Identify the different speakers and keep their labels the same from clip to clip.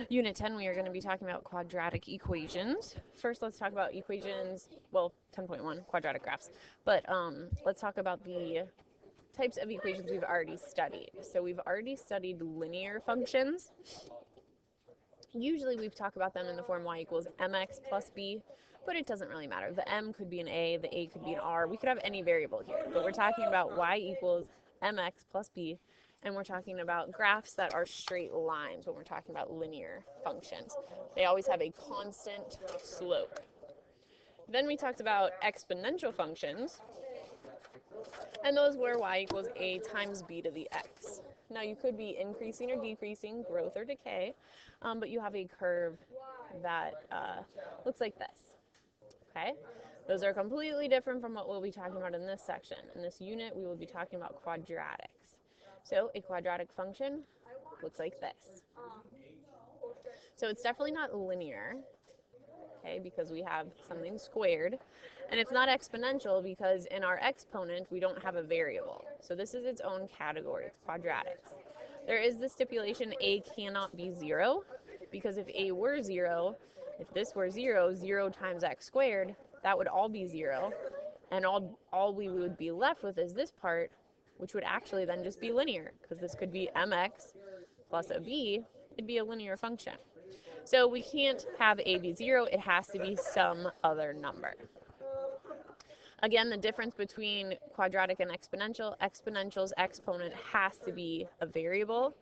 Speaker 1: Unit 10, we are going to be talking about quadratic equations. First, let's talk about equations, well, 10.1, quadratic graphs. But let's talk about the types of equations we've already studied. So we've already studied linear functions. Usually we've talked about them in the form y equals mx plus b, but it doesn't really matter. The m could be an a, the a could be an r. We could have any variable here, but we're talking about y equals mx plus b, and we're talking about graphs that are straight lines when we're talking about linear functions. They always have a constant slope. Then we talked about exponential functions, and those were y equals a times b to the x. Now you could be increasing or decreasing, growth or decay, but you have a curve that looks like this, okay? Those are completely different from what we'll be talking about in this section. In this unit, we will be talking about quadratics. So a quadratic function looks like this. So it's definitely not linear, okay, because we have something squared. And it's not exponential because in our exponent, we don't have a variable. So this is its own category. It's quadratics. There is the stipulation a cannot be 0, because if a were 0, if this were 0, 0 times x squared, that would all be 0. And all we would be left with is this part, which would actually then just be linear, because this could be mx plus a b. It'd be a linear function. So we can't have a be 0. It has to be some other number. Again, the difference between quadratic and exponential, exponential's exponent has to be a variable.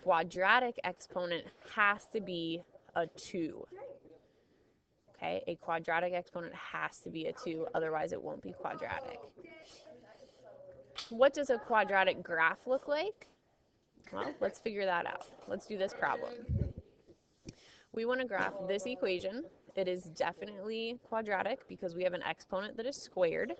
Speaker 1: Quadratic exponent has to be a 2. Okay, a quadratic exponent has to be a 2, otherwise it won't be quadratic. What does a quadratic graph look like? Well, let's figure that out. Let's do this problem. We want to graph this equation. It is definitely quadratic because we have an exponent that is squared.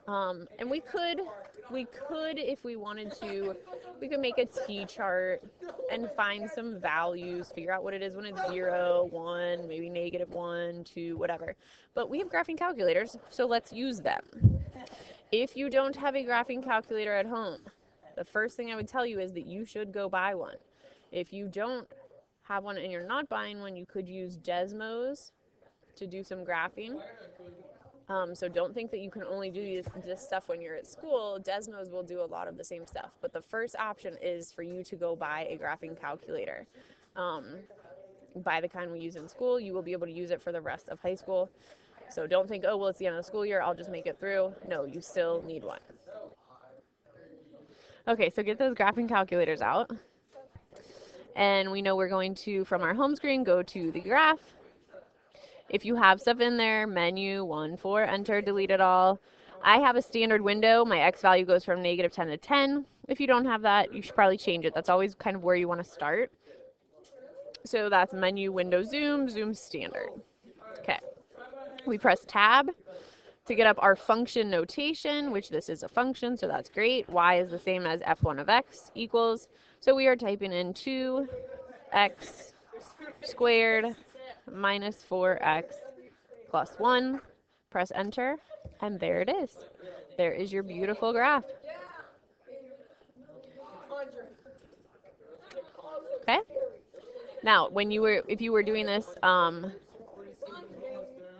Speaker 1: And we could, if we wanted to, we could make a t-chart and find some values, figure out what it is when it's 0, 1, maybe -1, 2, whatever. But we have graphing calculators, so let's use them. If you don't have a graphing calculator at home, the first thing I would tell you is that you should go buy one. If you don't have one and you're not buying one, you could use Desmos to do some graphing. So don't think that you can only do this stuff when you're at school. Desmos will do a lot of the same stuff. But the first option is for you to go buy a graphing calculator. Buy the kind we use in school. You will be able to use it for the rest of high school. So don't think, oh, well, it's the end of the school year, I'll just make it through. No, you still need one. Okay, so get those graphing calculators out. And we know we're going to, from our home screen, go to the graph. If you have stuff in there, menu, 1, 4, enter, delete it all. I have a standard window. My x value goes from -10 to 10. If you don't have that, you should probably change it. That's always kind of where you want to start. So that's menu, window, zoom, zoom standard. Okay. We press tab to get up our function notation, which this is a function, so that's great. Y is the same as f1 of x equals. So we are typing in 2x squared minus 4x plus 1. Press enter, and there it is. There is your beautiful graph. Okay? Now, if you were doing this,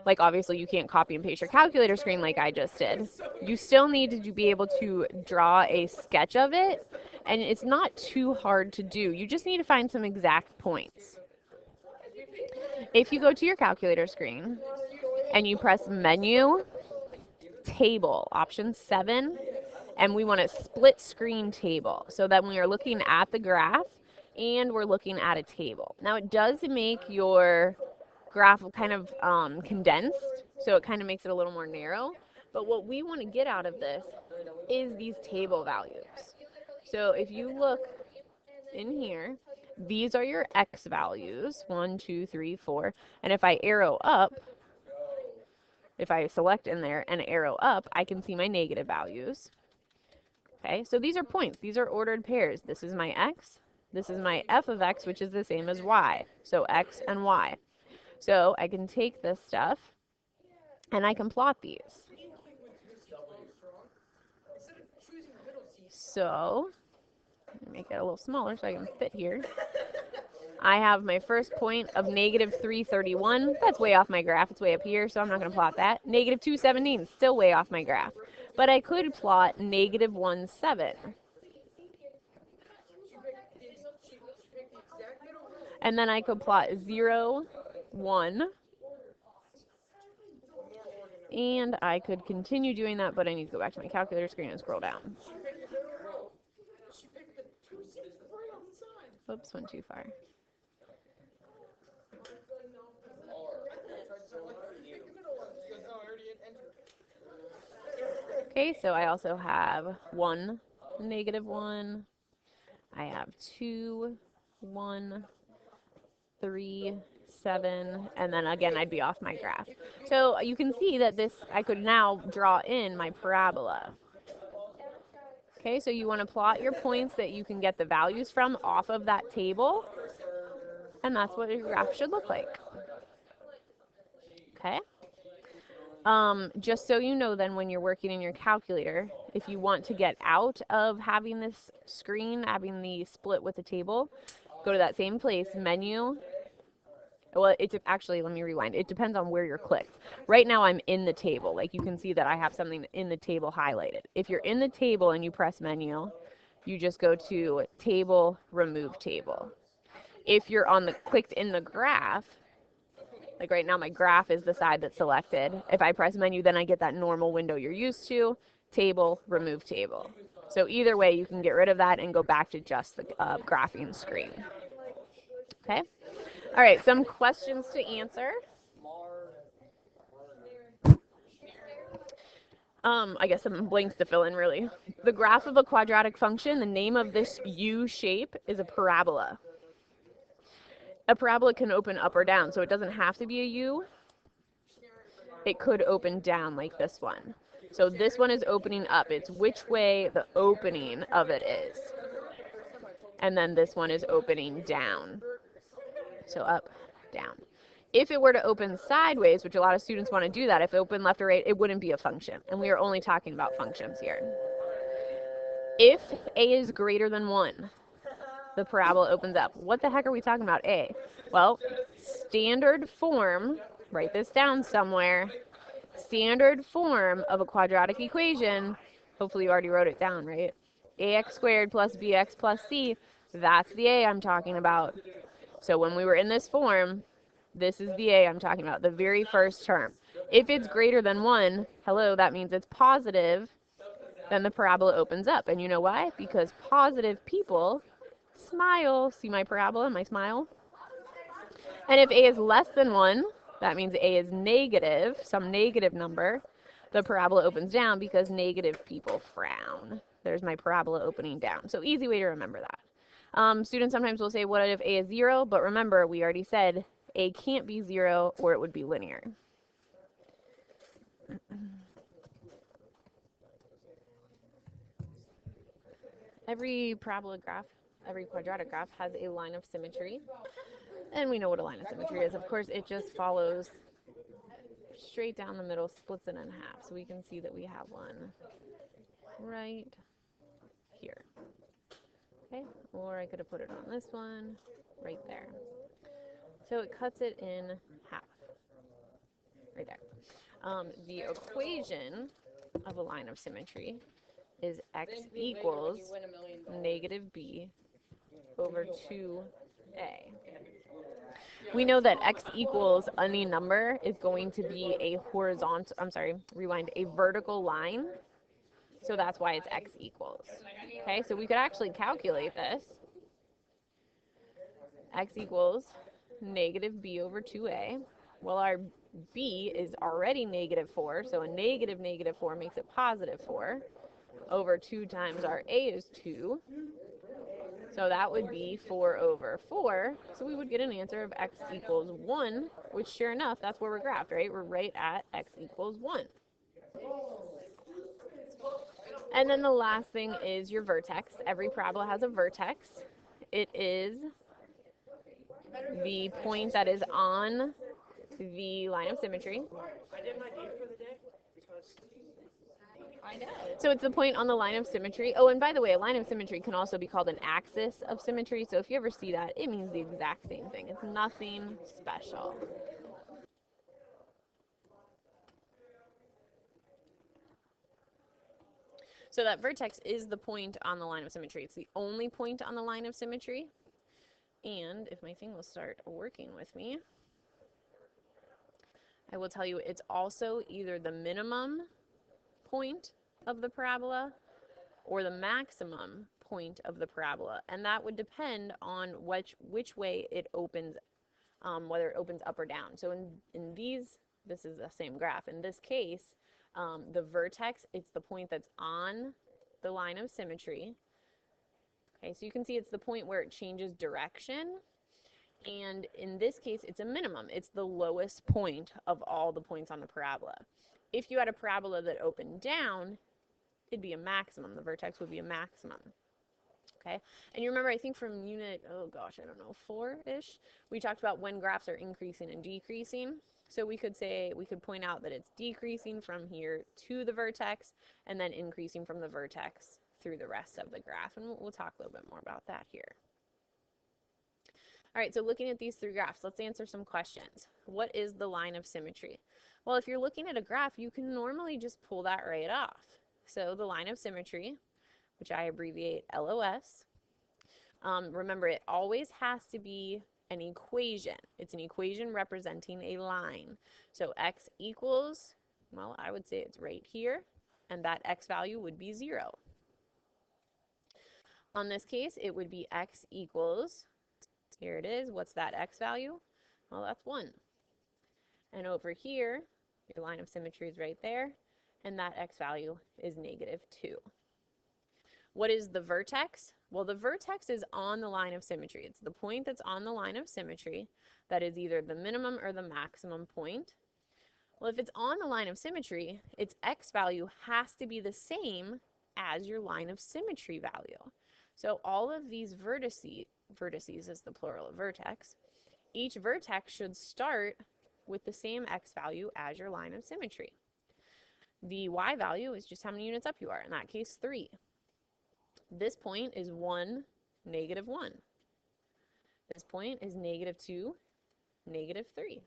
Speaker 1: like obviously you can't copy and paste your calculator screen like I just did. You still need to be able to draw a sketch of it, and it's not too hard to do. You just need to find some exact points. If you go to your calculator screen and you press menu, table, option 7, and we want a split screen table so that when you're looking at the graph and we're looking at a table. Now it does make your graph kind of condensed, so it kind of makes it a little more narrow, but what we want to get out of this is these table values. So if you look in here, these are your x values, 1, 2, 3, 4, and if I arrow up, if I select in there and arrow up, I can see my negative values. Okay, so these are points. These are ordered pairs. This is my x. This is my f of x, which is the same as y. So x and y. So I can take this stuff and I can plot these. So make it a little smaller so I can fit here. I have my first point of negative 331. That's way off my graph. It's way up here, so I'm not going to plot that. Negative 217, still way off my graph. But I could plot negative 1, 7. And then I could plot 0, 1. And I could continue doing that, but I need to go back to my calculator screen and scroll down. Oops, went too far. Okay, so I also have 1, negative 1. I have 2, 1, 3, 7, and then again I'd be off my graph. So you can see that this, I could now draw in my parabola. Okay, so you want to plot your points that you can get the values from off of that table, and that's what your graph should look like. Okay. Just so you know then, when you're working in your calculator, if you want to get out of having this screen, having the split with the table, go to that same place, menu. Well, actually, let me rewind. It depends on where you're clicked. Right now I'm in the table. Like, you can see that I have something in the table highlighted. If you're in the table and you press menu, you just go to table, remove table. If you're clicked in the graph, like right now my graph is the side that's selected. If I press menu, then I get that normal window you're used to, table, remove table. So either way, you can get rid of that and go back to just the graphing screen. Okay? All right, some questions to answer. I guess some blanks to fill in, really. The graph of a quadratic function, the name of this U shape is a parabola. A parabola can open up or down, so it doesn't have to be a U. It could open down like this one. So this one is opening up. It's which way the opening of it is. And then this one is opening down. So up, down. If it were to open sideways, which a lot of students want to do that, if it opened left or right, it wouldn't be a function. And we are only talking about functions here. If a is greater than 1, the parabola opens up. What the heck are we talking about, a? Well, standard form, write this down somewhere, standard form of a quadratic equation, hopefully you already wrote it down, right? Ax squared plus bx plus c, that's the a I'm talking about. So when we were in this form, this is the a I'm talking about, the very first term. If it's greater than 1, hello, that means it's positive, then the parabola opens up. And you know why? Because positive people smile. See my parabola, my smile? And if a is less than 1, that means a is negative, some negative number. The parabola opens down because negative people frown. There's my parabola opening down. So easy way to remember that. Students sometimes will say, what if a is 0? But remember, we already said a can't be 0 or it would be linear. Every parabola graph, every quadratic graph has a line of symmetry. And we know what a line of symmetry is. Of course, it just follows straight down the middle, splits it in half. So we can see that we have one right here. Okay, or I could have put it on this one right there. So it cuts it in half, right there. The equation of a line of symmetry is x equals negative b over 2a. We know that x equals any number is going to be a horizontal, a vertical line. So that's why it's x equals. Okay, so we could actually calculate this. X equals negative b over 2a. Well, our b is already negative 4, so a negative negative 4 makes it positive 4. Over 2 times our a is 2. So that would be 4 over 4. So we would get an answer of x equals 1, which sure enough, that's where we're graphed, right? We're right at x equals 1. And then the last thing is your vertex. Every parabola has a vertex. It is the point that is on the line of symmetry. So it's the point on the line of symmetry. Oh, and by the way, a line of symmetry can also be called an axis of symmetry. So if you ever see that, it means the exact same thing. It's nothing special. So that vertex is the point on the line of symmetry. It's the only point on the line of symmetry. And if my thing will start working with me, I will tell you it's also either the minimum point of the parabola or the maximum point of the parabola. And that would depend on which way it opens, whether it opens up or down. So in these, this is the same graph. In this case, the vertex, it's the point that's on the line of symmetry. Okay, so you can see it's the point where it changes direction. And in this case, it's a minimum. It's the lowest point of all the points on the parabola. If you had a parabola that opened down, it'd be a maximum. The vertex would be a maximum. Okay, and you remember, I think from unit, oh gosh, I don't know, 4-ish, we talked about when graphs are increasing and decreasing. So we could say, we could point out that it's decreasing from here to the vertex and then increasing from the vertex through the rest of the graph. And we'll talk a little bit more about that here. All right, so looking at these three graphs, let's answer some questions. What is the line of symmetry? Well, if you're looking at a graph, you can normally just pull that right off. So the line of symmetry, which I abbreviate LOS, remember, it always has to be an equation. It's an equation representing a line. So x equals, well, I would say it's right here, and that x value would be 0. On this case, it would be x equals, here it is, what's that x value? Well, that's 1. And over here, your line of symmetry is right there, and that x value is -2. What is the vertex? Well, the vertex is on the line of symmetry. It's the point that's on the line of symmetry that is either the minimum or the maximum point. Well, if it's on the line of symmetry, its x value has to be the same as your line of symmetry value. So all of these vertices is the plural of vertex, each vertex should start with the same x value as your line of symmetry. The y value is just how many units up you are, in that case 3. This point is 1, -1. This point is -2, -3.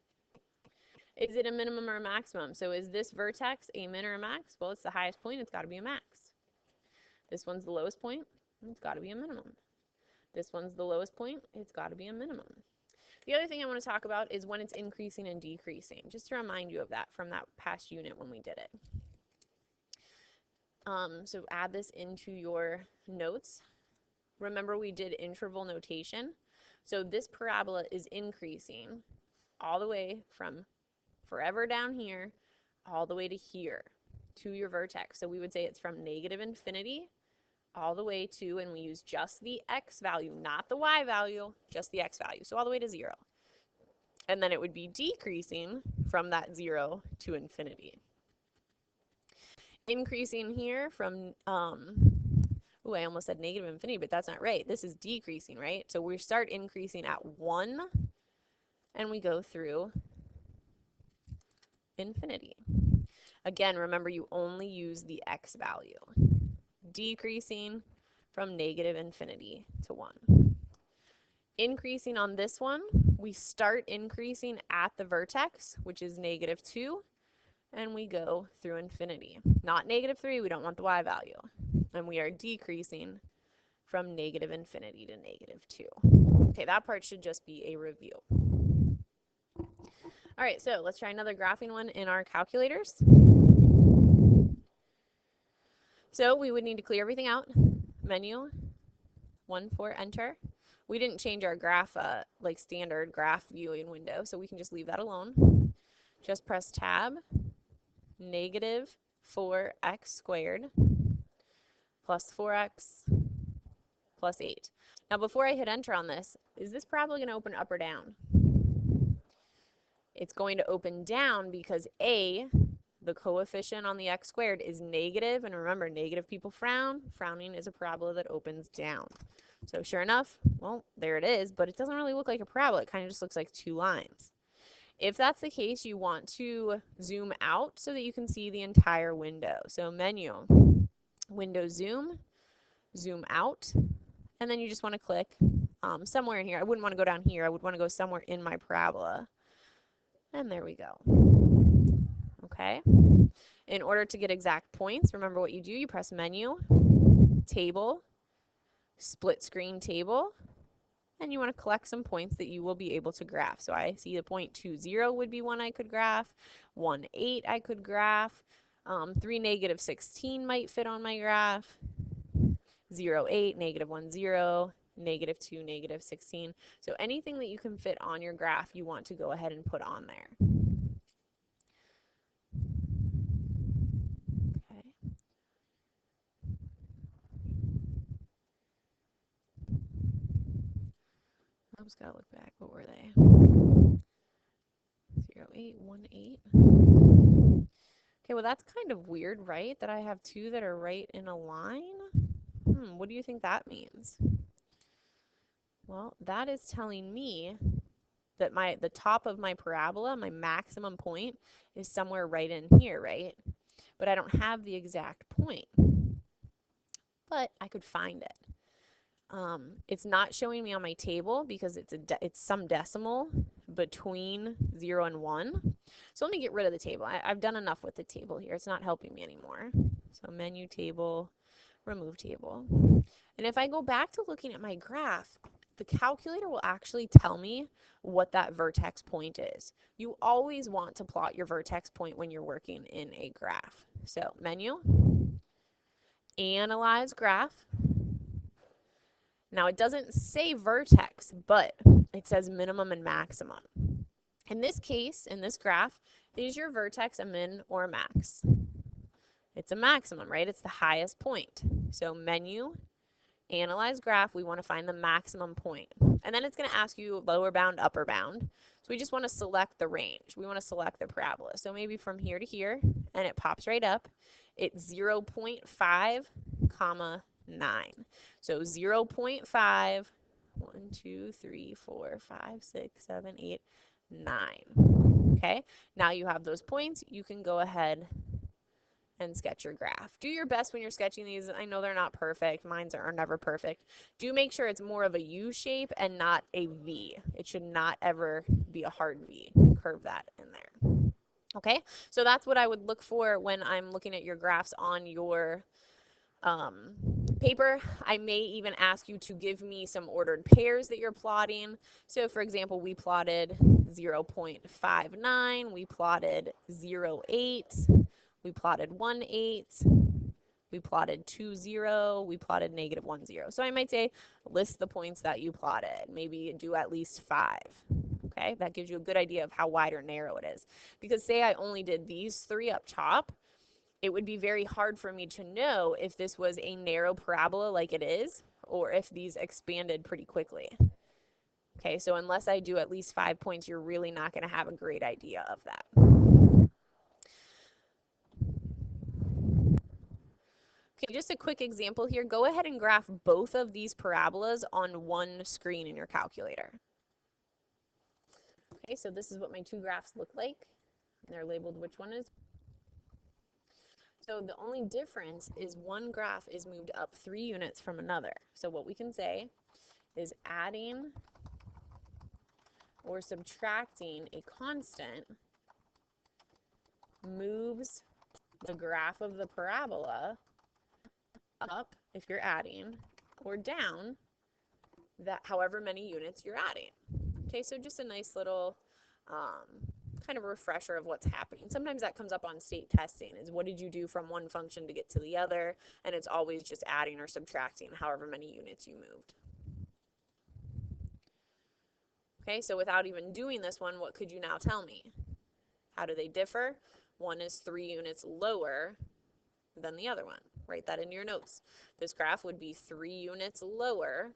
Speaker 1: Is it a minimum or a maximum? So is this vertex a min or a max? Well, it's the highest point, it's got to be a max. This one's the lowest point, it's got to be a minimum. This one's the lowest point, it's got to be a minimum. The other thing I want to talk about is when it's increasing and decreasing, just to remind you of that from that past unit when we did it. So add this into your notes. Remember, we did interval notation. So this parabola is increasing all the way from forever down here all the way to here, to your vertex. So we would say it's from -infinity all the way to, and we use just the x value, not the y value, just the x value. So all the way to 0. And then it would be decreasing from that 0 to infinity. Increasing here from, I almost said -infinity, but that's not right. This is decreasing, right? So we start increasing at 1, and we go through infinity. Again, remember, you only use the x value. Decreasing from -infinity to 1. Increasing on this one, we start increasing at the vertex, which is -2, and we go through infinity. Not -3, we don't want the y value. And we are decreasing from -infinity to -2. Okay, that part should just be a review. All right, so let's try another graphing one in our calculators. So we would need to clear everything out. Menu, 1 for enter. We didn't change our graph, like standard graph viewing window, so we can just leave that alone. Just press tab, -4x squared plus 4x plus 8. Now before I hit enter on this, is this probably going to open up or down? It's going to open down because a, the coefficient on the x squared, is negative, and remember, negative people frown. Frowning is a parabola that opens down. So sure enough, well, there it is, but it doesn't really look like a parabola. It kind of just looks like 2 lines. If that's the case, you want to zoom out so that you can see the entire window. So menu, window zoom, zoom out, and then you just want to click somewhere in here. I wouldn't want to go down here. I would want to go somewhere in my parabola. And there we go. Okay. In order to get exact points, remember what you do. You press menu, table, split screen table, and you want to collect some points that you will be able to graph. So I see the point 20 would be one I could graph, 1, 8 I could graph, 3, negative 16 might fit on my graph, 0, 8, negative 1, 0, negative 2, negative 16. So anything that you can fit on your graph, you want to go ahead and put on there. Okay. I just gotta look back. What were they? 0, 8, 1, 8. Okay, well that's kind of weird, right? That I have two that are right in a line. What do you think that means? Well, that is telling me that the top of my parabola, my maximum point, is somewhere right in here, right? But I don't have the exact point. But I could find it. It's not showing me on my table because it's some decimal between 0 and 1. So let me get rid of the table. I've done enough with the table here. It's not helping me anymore. So menu table, remove table. And if I go back to looking at my graph, the calculator will actually tell me what that vertex point is. You always want to plot your vertex point when you're working in a graph. So menu, analyze graph. Now it doesn't say vertex, but it says minimum and maximum. In this case, in this graph, is your vertex a min or a max? It's a maximum, right? It's the highest point. So menu, analyze graph, we want to find the maximum point. And then it's going to ask you lower bound, upper bound. So we just want to select the range. We want to select the parabola. So maybe from here to here, and it pops right up. It's 0.5, comma 9. So 0.5, 1, 2, 3, 4, 5, 6, 7, 8, 9. Okay, now you have those points. You can go ahead and sketch your graph. Do your best when you're sketching these. I know they're not perfect. Mine are never perfect. Do make sure it's more of a U shape and not a V. It should not ever be a hard V. Curve that in there. Okay, so that's what I would look for when I'm looking at your graphs on your paper. I may even ask you to give me some ordered pairs that you're plotting. So for example, we plotted 0.59, we plotted 0.8, we plotted 1.8, we plotted 2.0, we plotted negative 1.0. So I might say list the points that you plotted. Maybe do at least 5. Okay, that gives you a good idea of how wide or narrow it is. Because say I only did these 3 up top, it would be very hard for me to know if this was a narrow parabola like it is, or if these expanded pretty quickly. Okay, so unless I do at least 5 points, you're really not going to have a great idea of that. Okay, just a quick example here. Go ahead and graph both of these parabolas on one screen in your calculator. Okay, so this is what my 2 graphs look like. And they're labeled which one is. So the only difference is one graph is moved up 3 units from another. So what we can say is adding or subtracting a constant moves the graph of the parabola up if you're adding, or down that however many units you're adding. Okay, so just a nice little kind of a refresher of what's happening. Sometimes that comes up on state testing, is what did you do from one function to get to the other, and it's always just adding or subtracting however many units you moved. Okay, so without even doing this one, what could you now tell me? How do they differ? One is 3 units lower than the other one. Write that in your notes. This graph would be 3 units lower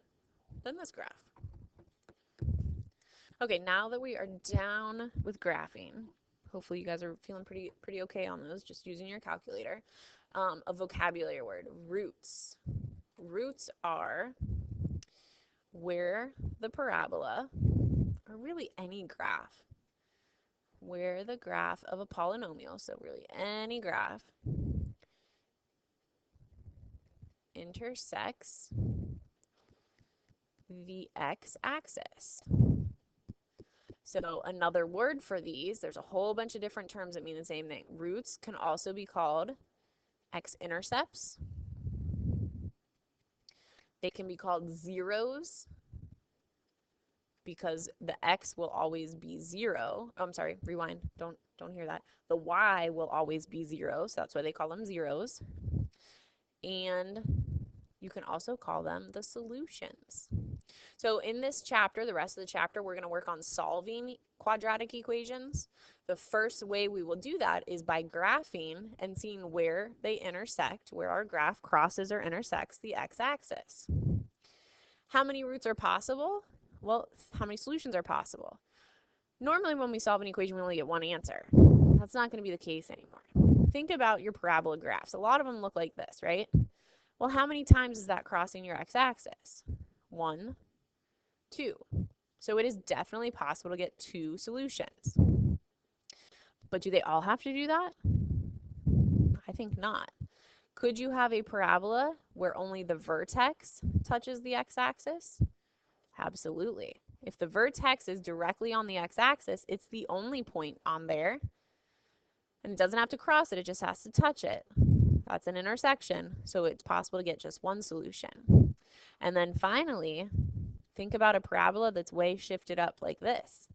Speaker 1: than this graph. Okay, now that we are down with graphing, hopefully you guys are feeling pretty okay on those, just using your calculator. A vocabulary word, roots. Roots are where the parabola, or really any graph, where the graph of a polynomial, so really any graph, intersects the x-axis. So another word for these, there's a whole bunch of different terms that mean the same thing. Roots can also be called x-intercepts. They can be called zeros because the x will always be 0. Oh, I'm sorry, rewind. Don't hear that. The y will always be 0, so that's why they call them zeros. And you can also call them the solutions. So in this chapter, the rest of the chapter, we're going to work on solving quadratic equations. The first way we will do that is by graphing and seeing where they intersect, where our graph crosses or intersects the x-axis. How many roots are possible? Well, how many solutions are possible? Normally when we solve an equation, we only get one answer. That's not going to be the case anymore. Think about your parabola graphs. A lot of them look like this, right? Well, how many times is that crossing your x-axis? 1, 2. So it is definitely possible to get 2 solutions. But do they all have to do that? I think not. Could you have a parabola where only the vertex touches the x-axis? Absolutely. If the vertex is directly on the x-axis, it's the only point on there. And it doesn't have to cross it, it just has to touch it. That's an intersection, so it's possible to get just one solution. And then finally, think about a parabola that's way shifted up like this.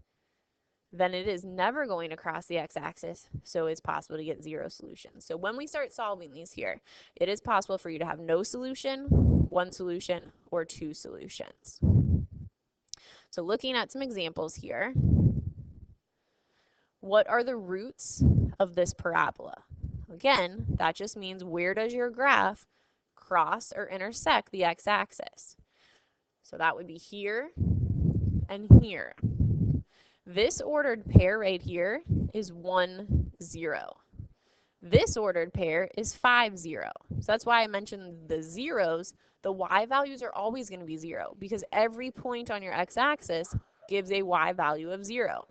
Speaker 1: Then it is never going to cross the x-axis, so it's possible to get 0 solutions. So when we start solving these here, it is possible for you to have no solution, 1 solution, or 2 solutions. So looking at some examples here, what are the roots of this parabola? Again, that just means where does your graph cross or intersect the x-axis? So that would be here and here. This ordered pair right here is 1, 0. This ordered pair is 5, 0. So that's why I mentioned the zeros. The y values are always going to be 0 because every point on your x-axis gives a y value of 0.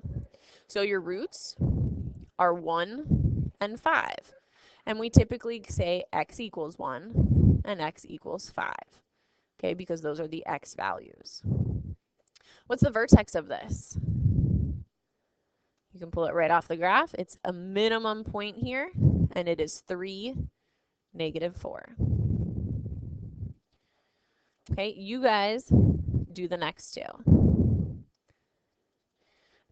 Speaker 1: So your roots are 1 and 5. And we typically say x equals 1 and x equals 5. Okay, because those are the x values. What's the vertex of this? You can pull it right off the graph. It's a minimum point here, and it is 3, -4. Okay, you guys do the next 2.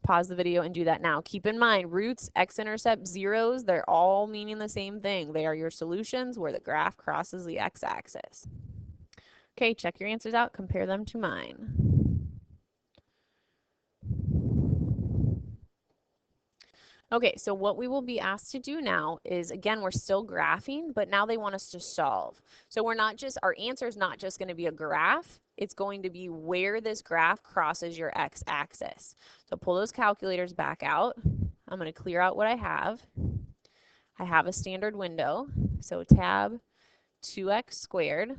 Speaker 1: Pause the video and do that now. Keep in mind, roots, x-intercept, zeros, they're all meaning the same thing. They are your solutions where the graph crosses the x-axis. Okay, check your answers out. Compare them to mine. Okay, so what we will be asked to do now is, again, we're still graphing, but now they want us to solve. So we're not just, our answer is not just going to be a graph, it's going to be where this graph crosses your x-axis. So pull those calculators back out. I'm going to clear out what I have. I have a standard window, so tab 2x squared,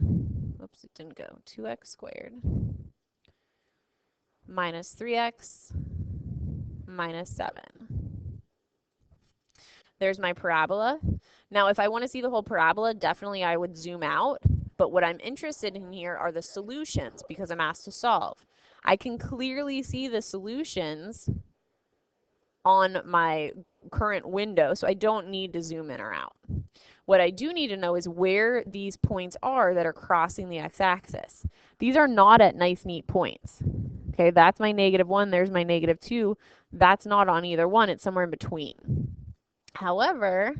Speaker 1: oops, it didn't go, 2x squared minus 3x minus 7. There's my parabola. Now, if I want to see the whole parabola, definitely I would zoom out. But what I'm interested in here are the solutions because I'm asked to solve. I can clearly see the solutions on my current window, so I don't need to zoom in or out. What I do need to know is where these points are that are crossing the x-axis. These are not at nice, neat points. Okay, that's my -1, there's my -2. That's not on either one, it's somewhere in between. However,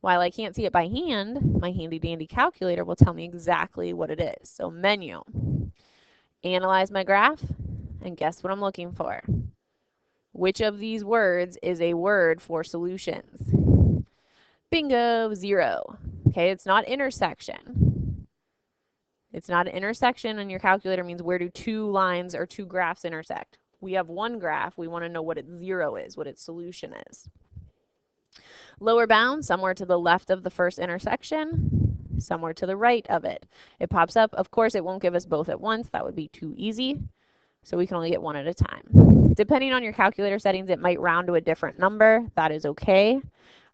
Speaker 1: while I can't see it by hand, my handy dandy calculator will tell me exactly what it is. So menu, analyze my graph, and guess what I'm looking for? Which of these words is a word for solutions? Bingo, 0. Okay, it's not intersection. It's not an intersection, and your calculator means where do 2 lines or 2 graphs intersect. We have one graph. We want to know what its 0 is, what its solution is. Lower bound, somewhere to the left of the first intersection, somewhere to the right of it. It pops up. Of course, it won't give us both at once. That would be too easy. So we can only get one at a time. Depending on your calculator settings, it might round to a different number. That is okay.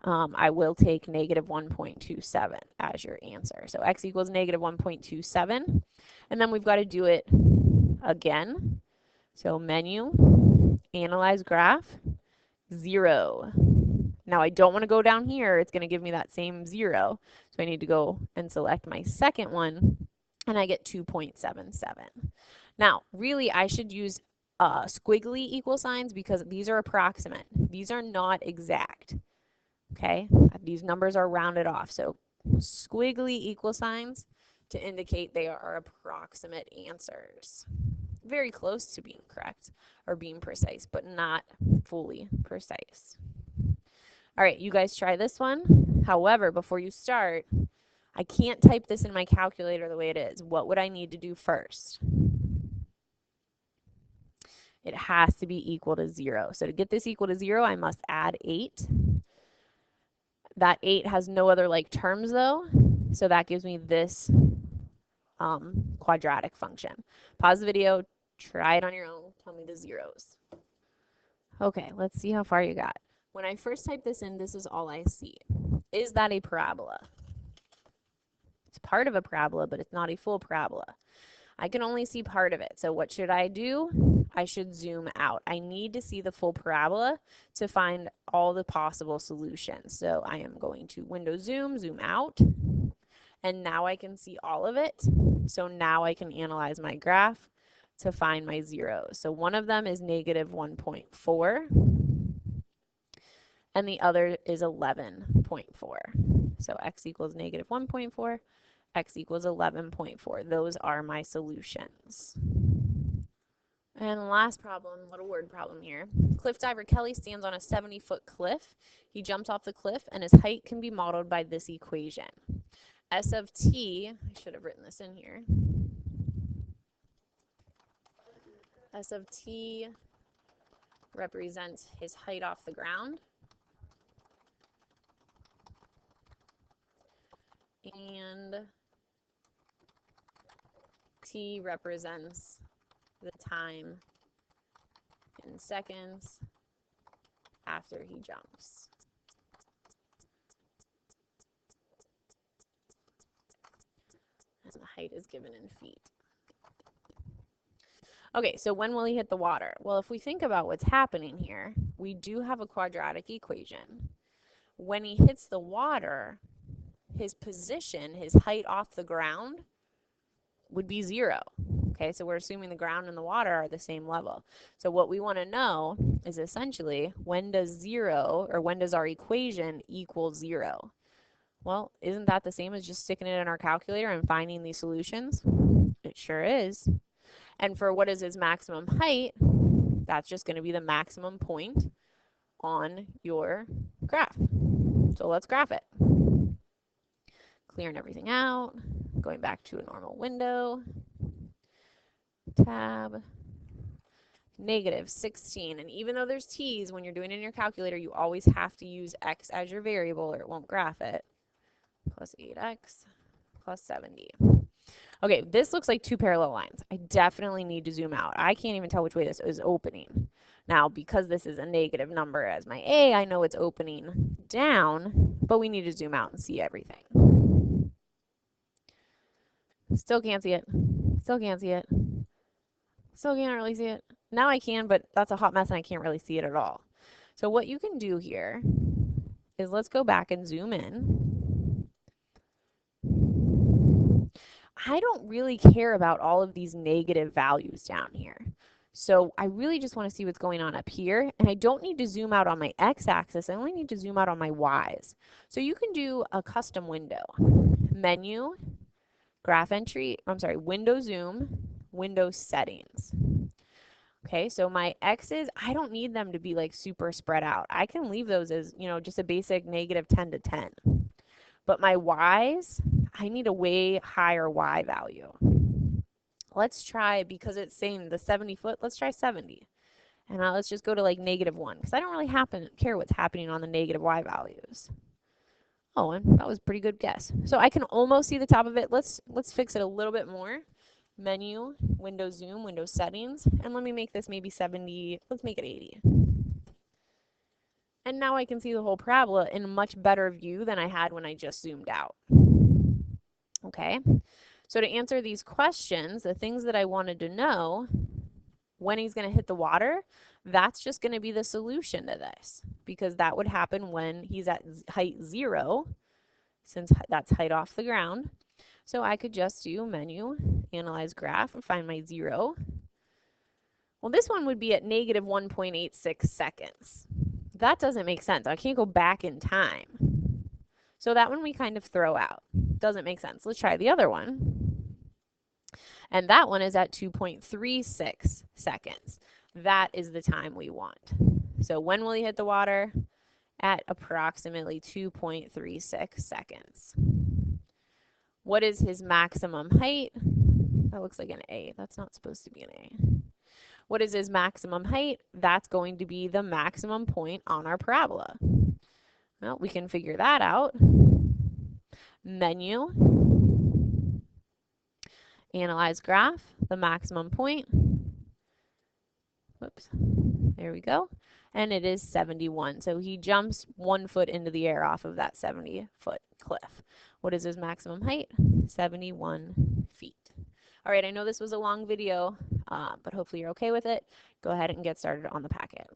Speaker 1: I will take negative 1.27 as your answer. So x equals negative 1.27. And then we've got to do it again. So menu, analyze graph, 0. Now I don't want to go down here. It's going to give me that same 0. So I need to go and select my second one, and I get 2.77. Now, really, I should use squiggly equal signs because these are approximate. These are not exact. Okay? These numbers are rounded off. So squiggly equal signs to indicate they are approximate answers. Very close to being correct or being precise, but not fully precise. All right, you guys try this one. However, before you start, I can't type this in my calculator the way it is. What would I need to do first? It has to be equal to 0. So to get this equal to 0, I must add 8. That 8 has no other like terms though, so that gives me this quadratic function. Pause the video, try it on your own, tell me the zeros. Okay, let's see how far you got. When I first type this in, this is all I see. Is that a parabola? It's part of a parabola, but it's not a full parabola. I can only see part of it. So what should I do? I should zoom out. I need to see the full parabola to find all the possible solutions. So I am going to window zoom, zoom out, and now I can see all of it. So now I can analyze my graph to find my zeros. So one of them is negative 1.4, and the other is 11.4. So x equals negative 1.4, x equals 11.4. Those are my solutions. And last problem, little word problem here. Cliff diver Kelly stands on a 70-foot cliff. He jumps off the cliff, and his height can be modeled by this equation. S of t, I should have written this in here. S of t represents his height off the ground. And t represents the time in seconds after he jumps. And the height is given in feet. Okay, so when will he hit the water? Well, if we think about what's happening here, we do have a quadratic equation. When he hits the water, his position, his height off the ground, would be 0. Okay, so we're assuming the ground and the water are the same level. So what we want to know is essentially when does 0, or when does our equation equal 0? Well, isn't that the same as just sticking it in our calculator and finding these solutions? It sure is. And for what is his maximum height, that's just going to be the maximum point on your graph. So let's graph it. Clearing everything out, going back to a normal window, tab, negative 16. And even though there's t's, when you're doing it in your calculator, you always have to use x as your variable or it won't graph it. Plus 8x plus 70. Okay, this looks like two parallel lines. I definitely need to zoom out. I can't even tell which way this is opening. Now, because this is a negative number as my a, I know it's opening down, but we need to zoom out and see everything. Still can't see it. Still can't see it. Still can't really see it. Now I can, but that's a hot mess and I can't really see it at all. So what you can do here is let's go back and zoom in. I don't really care about all of these negative values down here. So I really just want to see what's going on up here. And I don't need to zoom out on my x-axis. I only need to zoom out on my y's. So you can do a custom window. Menu, graph entry, window zoom, window settings. Okay, so my x's, I don't need them to be like super spread out. I can leave those as, just a basic negative 10 to 10. But my y's, I need a way higher y value. Let's try, because it's saying the 70 foot, let's try 70. And now let's just go to like negative 1, because I don't really care what's happening on the negative y values. Oh, and that was a pretty good guess. So I can almost see the top of it. Let's fix it a little bit more. Menu, window zoom, window settings, and let me make this maybe 70, let's make it 80. And now I can see the whole parabola in a much better view than I had when I just zoomed out. Okay, so to answer these questions, the things that I wanted to know, when he's going to hit the water, that's just going to be the solution to this, because that would happen when he's at height 0, since that's height off the ground. So I could just do menu, analyze graph, and find my 0. Well, this one would be at negative 1.86 seconds. That doesn't make sense. I can't go back in time. So that one we kind of throw out. Doesn't make sense. Let's try the other one. And that one is at 2.36 seconds. That is the time we want. So when will he hit the water? At approximately 2.36 seconds. What is his maximum height? That looks like an A. That's not supposed to be an A. What is his maximum height? That's going to be the maximum point on our parabola. Well, we can figure that out. Menu, analyze graph, the maximum point. Whoops, there we go. And it is 71. So he jumps 1 foot into the air off of that 70-foot cliff. What is his maximum height? 71 feet. All right, I know this was a long video, but hopefully you're okay with it. Go ahead and get started on the packet.